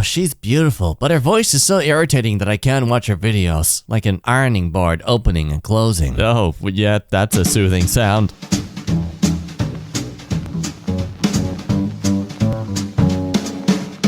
she's beautiful, but her voice is so irritating that I can't watch her videos. Like an ironing board opening and closing. Oh, yeah, that's a soothing sound.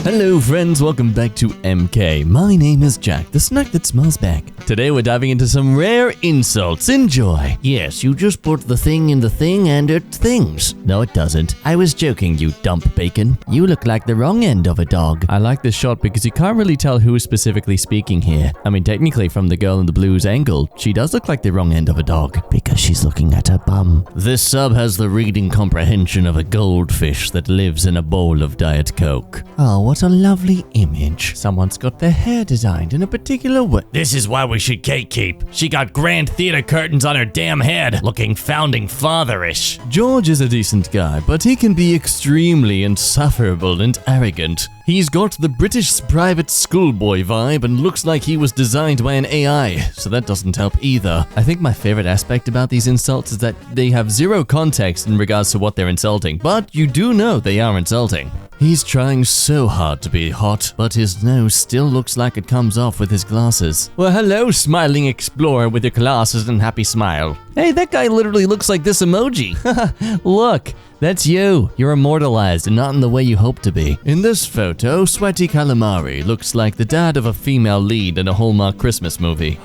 Hello friends, welcome back to EmKay. My name is Jack, the snack that smells back. Today we're diving into some rare insults. Enjoy. Yes, you just put the thing in the thing and it things. No, it doesn't. I was joking, you dump bacon. You look like the wrong end of a dog. I like this shot because you can't really tell who is specifically speaking here. I mean, technically from the girl in the blues angle, she does look like the wrong end of a dog. Because she's looking at her bum. This sub has the reading comprehension of a goldfish that lives in a bowl of Diet Coke. Oh, what a lovely image. Someone's got their hair designed in a particular way. This is why we should gatekeep. She got grand theater curtains on her damn head, looking founding fatherish. George is a decent guy, but he can be extremely insufferable and arrogant. He's got the British private schoolboy vibe and looks like he was designed by an AI, so that doesn't help either. I think my favorite aspect about these insults is that they have zero context in regards to what they're insulting, but you do know they are insulting. He's trying so hard to be hot, but his nose still looks like it comes off with his glasses. Well, hello, smiling explorer with your glasses and happy smile. Hey, that guy literally looks like this emoji. Look, that's you. You're immortalized and not in the way you hope to be. In this photo, Sweaty Calamari looks like the dad of a female lead in a Hallmark Christmas movie.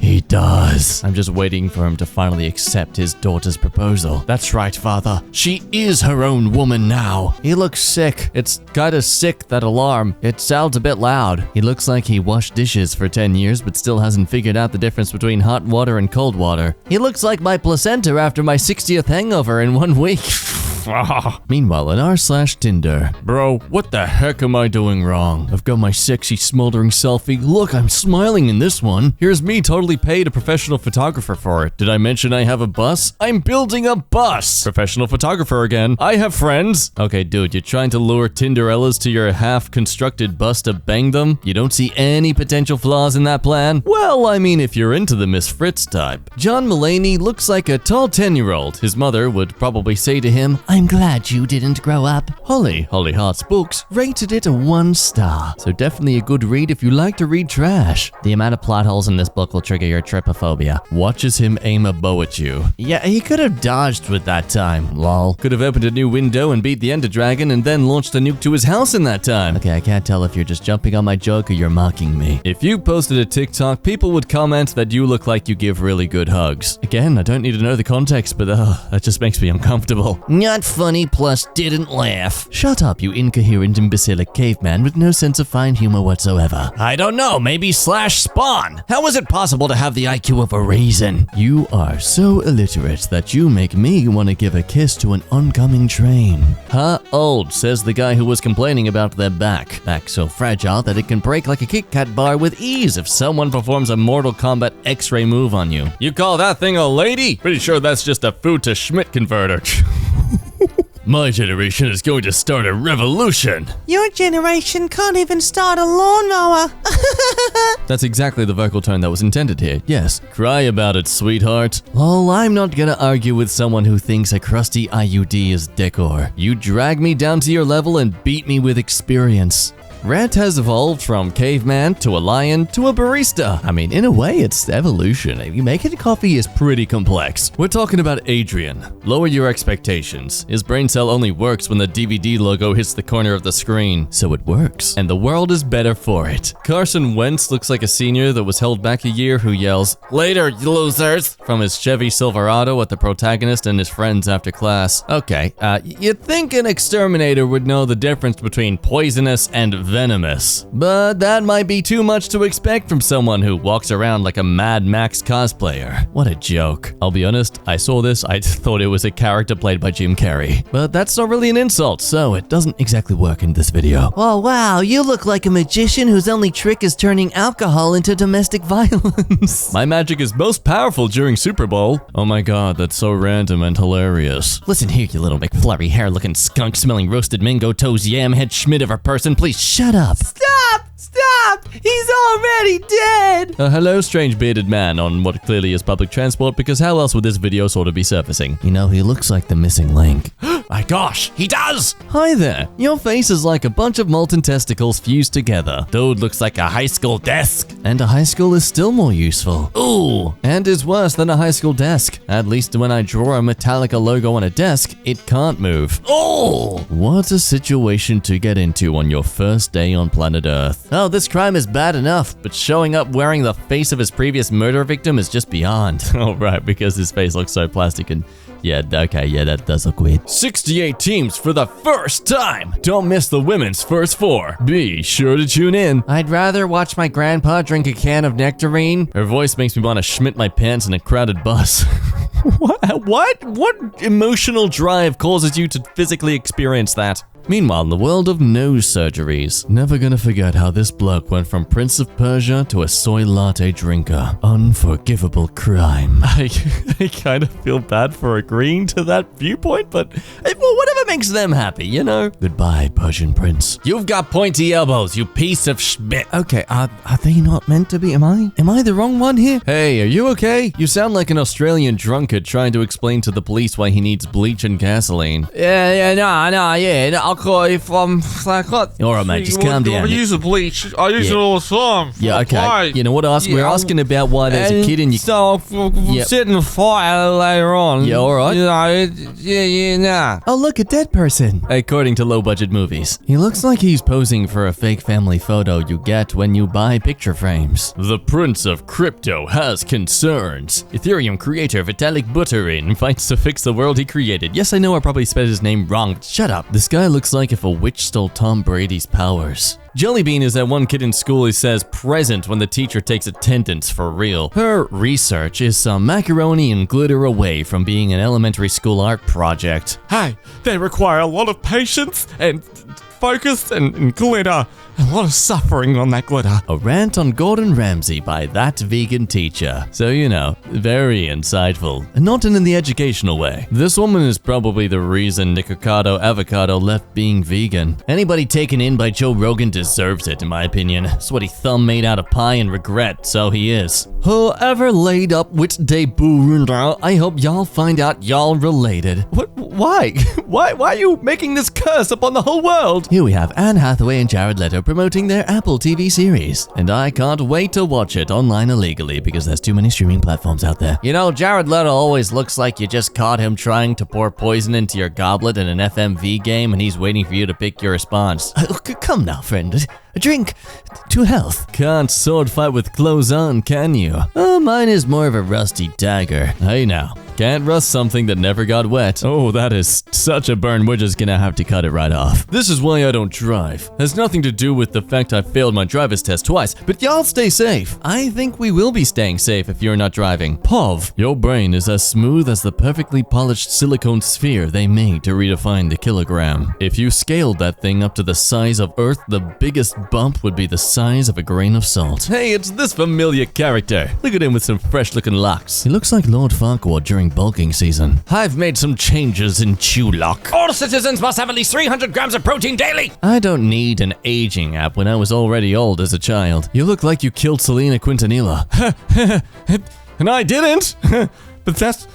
He does. I'm just waiting for him to finally accept his daughter's proposal. That's right, father. She is her own woman now. He looks sick. It's kinda sick, that alarm. It sounds a bit loud. He looks like he washed dishes for 10 years but still hasn't figured out the difference between hot water and cold water. He looks like my placenta after my 60th hangover in 1 week. Meanwhile, in r/Tinder. Bro, what the heck am I doing wrong? I've got my sexy smoldering selfie. Look, I'm smiling in this one. Here's me totally paid a professional photographer for it. Did I mention I have a bus? I'm building a bus! Professional photographer again. I have friends. Okay, dude, you're trying to lure Tinderellas to your half-constructed bus to bang them? You don't see any potential flaws in that plan? Well, I mean, if you're into the Miss Fritz type. John Mulaney looks like a tall 10-year-old. His mother would probably say to him, I'm glad you didn't grow up. Holly Hearts Books rated it a 1 star. So definitely a good read if you like to read trash. The amount of plot holes in this book will trigger your trypophobia. Watches him aim a bow at you. Yeah, he could have dodged with that time, lol. Could have opened a new window and beat the Ender Dragon and then launched a nuke to his house in that time. Okay, I can't tell if you're just jumping on my joke or you're mocking me. If you posted a TikTok, people would comment that you look like you give really good hugs. Again, I don't need to know the context, but that just makes me uncomfortable. Not funny, plus didn't laugh. Shut up, you incoherent, imbecilic caveman with no sense of fine humor whatsoever. I don't know, maybe /Spawn. How is it possible to have the IQ of a raisin? You are so illiterate that you make me want to give a kiss to an oncoming train. Huh? Old, says the guy who was complaining about their back. Back so fragile that it can break like a Kit Kat bar with ease if someone performs a Mortal Kombat X-ray move on you. You call that thing a lady? Pretty sure that's just a food to Schmidt converter. My generation is going to start a revolution. Your generation can't even start a lawnmower. That's exactly the vocal tone that was intended here. Yes. Cry about it, sweetheart. Lol, I'm not gonna argue with someone who thinks a crusty IUD is decor. You drag me down to your level and beat me with experience. Rhett has evolved from caveman to a lion to a barista. I mean, in a way, it's evolution. Making coffee is pretty complex. We're talking about Adrian. Lower your expectations. His brain cell only works when the DVD logo hits the corner of the screen. So it works. And the world is better for it. Carson Wentz looks like a senior that was held back a year who yells, "Later, you losers!" from his Chevy Silverado at the protagonist and his friends after class. Okay, you'd think an exterminator would know the difference between poisonous and venomous. But that might be too much to expect from someone who walks around like a Mad Max cosplayer. What a joke. I'll be honest, I saw this, I thought it was a character played by Jim Carrey. But that's not really an insult, so it doesn't exactly work in this video. Oh wow, you look like a magician whose only trick is turning alcohol into domestic violence. My magic is most powerful during Super Bowl. Oh my god, that's so random and hilarious. Listen here, you little McFlurry hair-looking skunk-smelling roasted mango toes yam-head schmidt of a person, please shut up. Stop! Stop! He's already dead! Hello, strange bearded man on what clearly is public transport, because how else would this video sort of be surfacing? You know, he looks like the missing link. My gosh, he does! Hi there. Your face is like a bunch of molten testicles fused together. Dude looks like a high school desk. And a high school is still more useful. Ooh. And is worse than a high school desk. At least when I draw a Metallica logo on a desk, it can't move. Oh! What a situation to get into on your first day on planet Earth. Oh, this crime is bad enough, but showing up wearing the face of his previous murder victim is just beyond. Oh, right, because his face looks so plastic and... yeah, okay, yeah, that does look weird. 68 teams for the first time. Don't miss the women's first 4. Be sure to tune in. I'd rather watch my grandpa drink a can of nectarine. Her voice makes me want to schmidt my pants in a crowded bus. What emotional drive causes you to physically experience that? Meanwhile, in the world of nose surgeries, never gonna forget how this bloke went from Prince of Persia to a soy latte drinker. Unforgivable crime. I kind of feel bad for agreeing to that viewpoint, but well, whatever makes them happy, you know? Goodbye, Persian prince. You've got pointy elbows, you piece of schmidt. Okay, are they not meant to be? Am I the wrong one here? Hey, are you okay? You sound like an Australian drunkard trying to explain to the police why he needs bleach and gasoline. I'll call you from... Alright, mate, just calm down. I use the bleach. I use it all the time. Yeah, okay. Why? You know what? We're asking about why there's a kid in your... So, sit in the fire later on. Yeah, alright. Nah. Oh, look, a dead person. According to low-budget movies. He looks like he's posing for a fake family photo you get when you buy picture frames. The Prince of Crypto has concerns. Ethereum creator Vitalik Buterin fights to fix the world he created. Yes, I know I probably spelled his name wrong, but shut up. This guy looks like if a witch stole Tom Brady's powers. Jellybean is that one kid in school who says present when the teacher takes attendance for real. Her research is some macaroni and glitter away from being an elementary school art project. Hey, they require a lot of patience and focus and glitter. A lot of suffering on that glitter. A rant on Gordon Ramsay by that vegan teacher. So, you know, very insightful. And not in the educational way. This woman is probably the reason Nikocado Avocado left being vegan. Anybody taken in by Joe Rogan deserves it, in my opinion. Sweaty thumb made out of pie and regret, so he is. Whoever laid up with Debu, I hope y'all find out y'all related. What? Why? Why are you making this curse upon the whole world? Here we have Anne Hathaway and Jared Leto promoting their Apple TV series. And I can't wait to watch it online illegally because there's too many streaming platforms out there. You know, Jared Leto always looks like you just caught him trying to pour poison into your goblet in an FMV game and he's waiting for you to pick your response. Come now, friend. A drink to health. Can't sword fight with clothes on, can you? Oh, mine is more of a rusty dagger. Hey now, can't rust something that never got wet. Oh, that is such a burn, we're just gonna have to cut it right off. This is why I don't drive. Has nothing to do with the fact I failed my driver's test twice, but y'all stay safe. I think we will be staying safe if you're not driving. Pov, your brain is as smooth as the perfectly polished silicone sphere they made to redefine the kilogram. If you scaled that thing up to the size of Earth, the biggest bump would be the size of a grain of salt. Hey, it's this familiar character. Look at him with some fresh-looking locks. He looks like Lord Farquaad during bulking season. I've made some changes in Chew Lock. All citizens must have at least 300 grams of protein daily. I don't need an aging app when I was already old as a child. You look like you killed Selena Quintanilla. And I didn't. But that's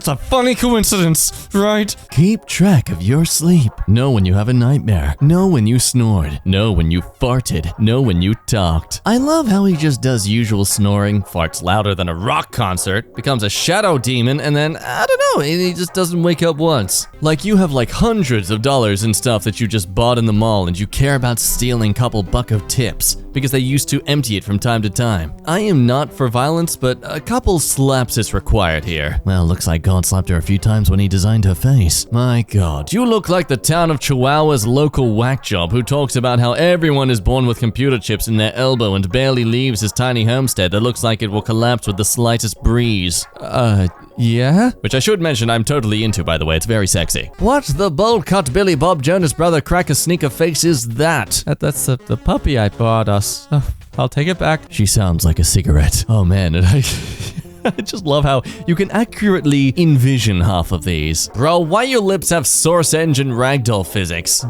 a funny coincidence, right? Keep track of your sleep. Know when you have a nightmare. Know when you snored. Know when you farted. Know when you talked. I love how he just does usual snoring, farts louder than a rock concert, becomes a shadow demon, and then, I don't know, he just doesn't wake up once. Like you have like hundreds of dollars in stuff that you just bought in the mall and you care about stealing a couple buck of tips because they used to empty it from time to time. I am not for violence, but a couple slaps is required here. Well, looks like God slapped her a few times when he designed her face. My God, you look like the town of Chihuahua's local whack job who talks about how everyone is born with computer chips in their elbow and barely leaves his tiny homestead that looks like it will collapse with the slightest breeze. Yeah? Which I should mention I'm totally into, by the way, it's very sexy. What the bold cut Billy Bob Jonas brother cracker sneaker face is that? That's the puppy I bought us. Oh, I'll take it back. She sounds like a cigarette. Oh man, and I just love how you can accurately envision half of these. Bro, why your lips have source engine ragdoll physics?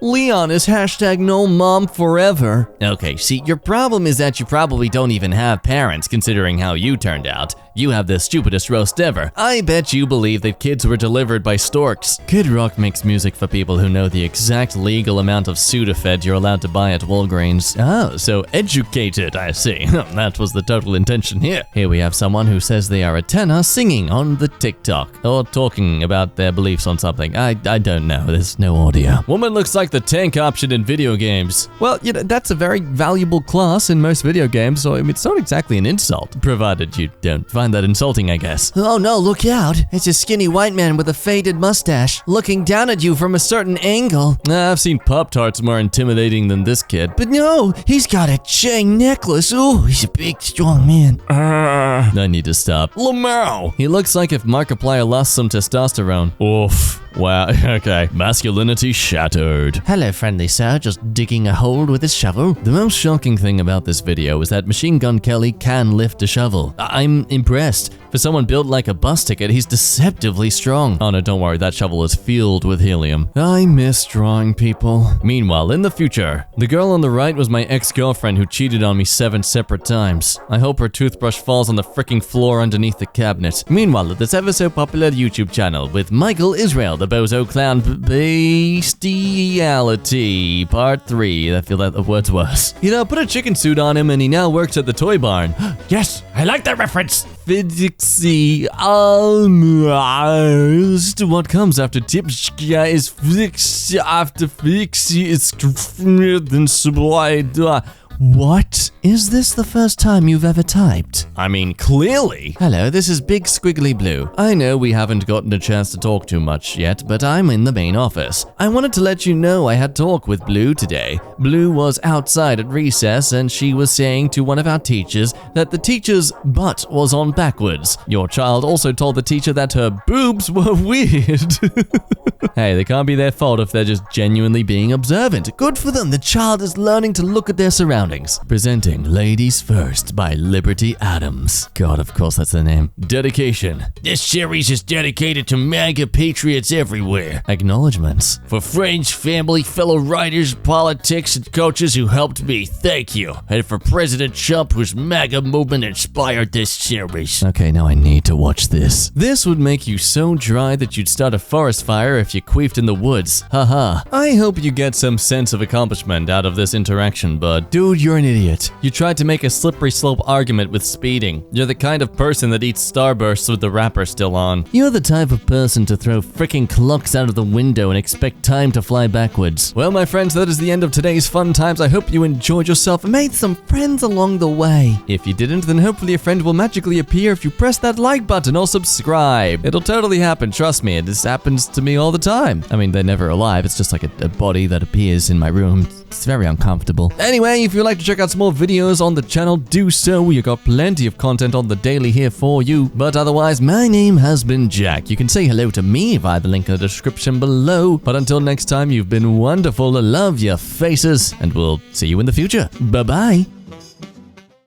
Leon is hashtag no mom forever. Okay, see, your problem is that you probably don't even have parents, considering how you turned out. You have the stupidest roast ever. I bet you believe that kids were delivered by storks. Kid Rock makes music for people who know the exact legal amount of Sudafed you're allowed to buy at Walgreens. Oh, so educated, I see. That was the total intention here. Here we have someone who says they are a tenor singing on the TikTok, or talking about their beliefs on something. I don't know, there's no audio. Woman looks like the tank option in video games. Well, you know, that's a very valuable class in most video games, so it's not exactly an insult, provided you don't find that insulting, I guess. Oh no, look out. It's a skinny white man with a faded mustache looking down at you from a certain angle. I've seen Pop-Tarts more intimidating than this kid. But no, he's got a chain necklace. Ooh, he's a big, strong man. I need to stop. Lamau! He looks like if Markiplier lost some testosterone. Oof. Wow, okay. Masculinity shattered. Hello, friendly sir, just digging a hole with his shovel. The most shocking thing about this video is that Machine Gun Kelly can lift a shovel. I'm impressed. For someone built like a bus ticket, he's deceptively strong. Oh no, don't worry, that shovel is filled with helium. I miss drawing people. Meanwhile, in the future, the girl on the right was my ex-girlfriend who cheated on me 7 separate times. I hope her toothbrush falls on the freaking floor underneath the cabinet. Meanwhile, at this ever so popular YouTube channel with Michael Israel, the Bozo Clown Bestiality Part 3. I feel that the word's worse. You know, put a chicken suit on him and he now works at the toy barn. Yes, I like that reference. Fixie almost. What comes after Tipschka is fix after Fixie is then supplied. What? Is this the first time you've ever typed? I mean, clearly. Hello, this is Big Squiggly Blue. I know we haven't gotten a chance to talk too much yet, but I'm in the main office. I wanted to let you know I had talk with Blue today. Blue was outside at recess and she was saying to one of our teachers that the teacher's butt was on backwards. Your child also told the teacher that her boobs were weird. Hey, they can't be their fault if they're just genuinely being observant. Good for them, the child is learning to look at their surroundings. Presenting Ladies First by Liberty Adams. God, of course that's the name. Dedication. This series is dedicated to MAGA patriots everywhere. Acknowledgements. For friends, family, fellow writers, politics, and coaches who helped me, thank you. And for President Trump, whose MAGA movement inspired this series. Okay, now I need to watch this. This would make you so dry that you'd start a forest fire if you queefed in the woods. Haha. I hope you get some sense of accomplishment out of this interaction, bud. Dude, you're an idiot. You tried to make a slippery slope argument with speeding. You're the kind of person that eats Starbursts with the wrapper still on. You're the type of person to throw freaking clocks out of the window and expect time to fly backwards. Well, my friends, that is the end of today's fun times. I hope you enjoyed yourself and made some friends along the way. If you didn't, then hopefully a friend will magically appear if you press that like button or subscribe. It'll totally happen, trust me. This happens to me all the time. I mean, they're never alive. It's just like a body that appears in my room. It's very uncomfortable. Anyway, if you'd like to check out some more videos on the channel, do so. We got plenty of content on the daily here for you. But otherwise, my name has been Jack. You can say hello to me via the link in the description below. But until next time, you've been wonderful. I love your faces, and we'll see you in the future. Bye-bye.